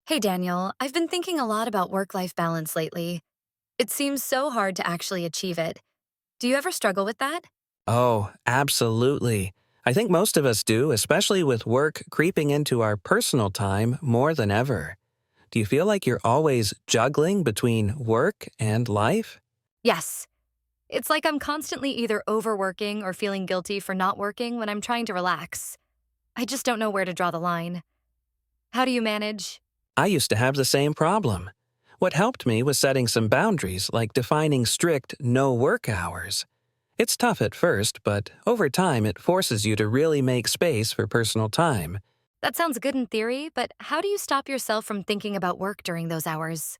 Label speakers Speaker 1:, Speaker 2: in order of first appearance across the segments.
Speaker 1: Hey Daniel, I've been thinking a lot about work-life balance lately. It seems so hard to actually achieve it. Do you ever struggle with that?
Speaker 2: Oh, absolutely. I think most of us do, especially with work creeping into our personal time more than ever. Do you feel like you're always juggling between work and life?
Speaker 1: Yes. It's like I'm constantly either overworking or feeling guilty for not working when I'm trying to relax. I just don't know where to draw the line. How do you manage?
Speaker 2: I used to have the same problem. What helped me was setting some boundaries, like defining strict no work hours. It's tough at first, but over time it forces you to really make space for personal time.
Speaker 1: That sounds good in theory, but how do you stop yourself from thinking about work during those hours?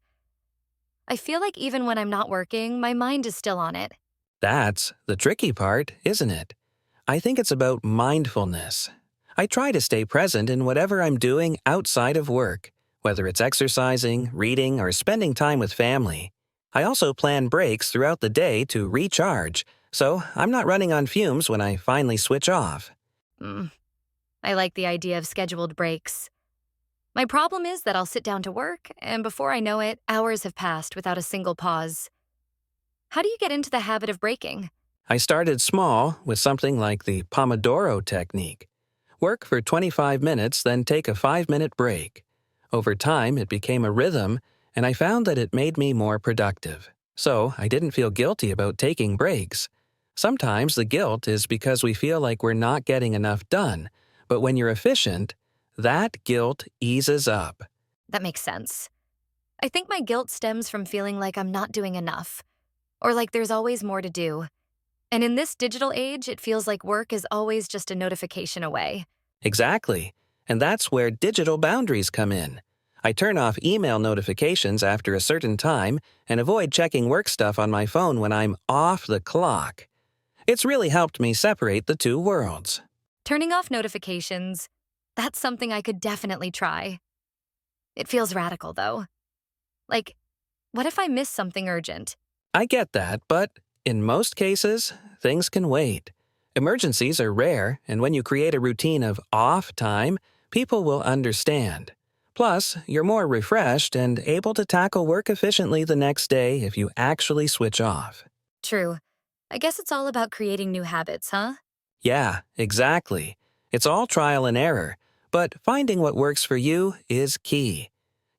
Speaker 1: I feel like even when I'm not working, my mind is still on it.
Speaker 2: That's the tricky part, isn't it? I think it's about mindfulness. I try to stay present in whatever I'm doing outside of work, whether it's exercising, reading, or spending time with family. I also plan breaks throughout the day to recharge, so I'm not running on fumes when I finally switch off.
Speaker 1: Mm, I like the idea of scheduled breaks. My problem is that I'll sit down to work, and before I know it, hours have passed without a single pause. How do you get into the habit of breaking?
Speaker 2: I started small with something like the Pomodoro technique. Work for 25 minutes, then take a 5-minute break. Over time, it became a rhythm, and I found that it made me more productive. So I didn't feel guilty about taking breaks. Sometimes the guilt is because we feel like we're not getting enough done, but when you're efficient, that guilt eases up.
Speaker 1: That makes sense. I think my guilt stems from feeling like I'm not doing enough, or like there's always more to do. And in this digital age, it feels like work is always just a notification away.
Speaker 2: Exactly. And that's where digital boundaries come in. I turn off email notifications after a certain time and avoid checking work stuff on my phone when I'm off the clock. It's really helped me separate the two worlds.
Speaker 1: Turning off notifications, that's something I could definitely try. It feels radical, though. Like, what if I miss something urgent?
Speaker 2: I get that, but in most cases, things can wait. Emergencies are rare, and when you create a routine of off time, people will understand. Plus, you're more refreshed and able to tackle work efficiently the next day if you actually switch off.
Speaker 1: True. I guess it's all about creating new habits, huh?
Speaker 2: Yeah, exactly. It's all trial and error, but finding what works for you is key.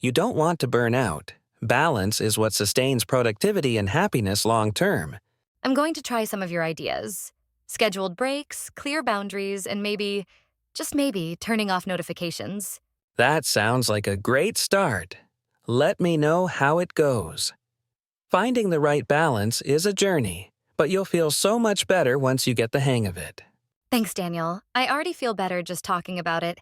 Speaker 2: You don't want to burn out. Balance is what sustains productivity and happiness long term.
Speaker 1: I'm going to try some of your ideas. Scheduled breaks, clear boundaries, and maybe, just maybe, turning off notifications.
Speaker 2: That sounds like a great start. Let me know how it goes. Finding the right balance is a journey, but you'll feel so much better once you get the hang of it.
Speaker 1: Thanks, Daniel. I already feel better just talking about it.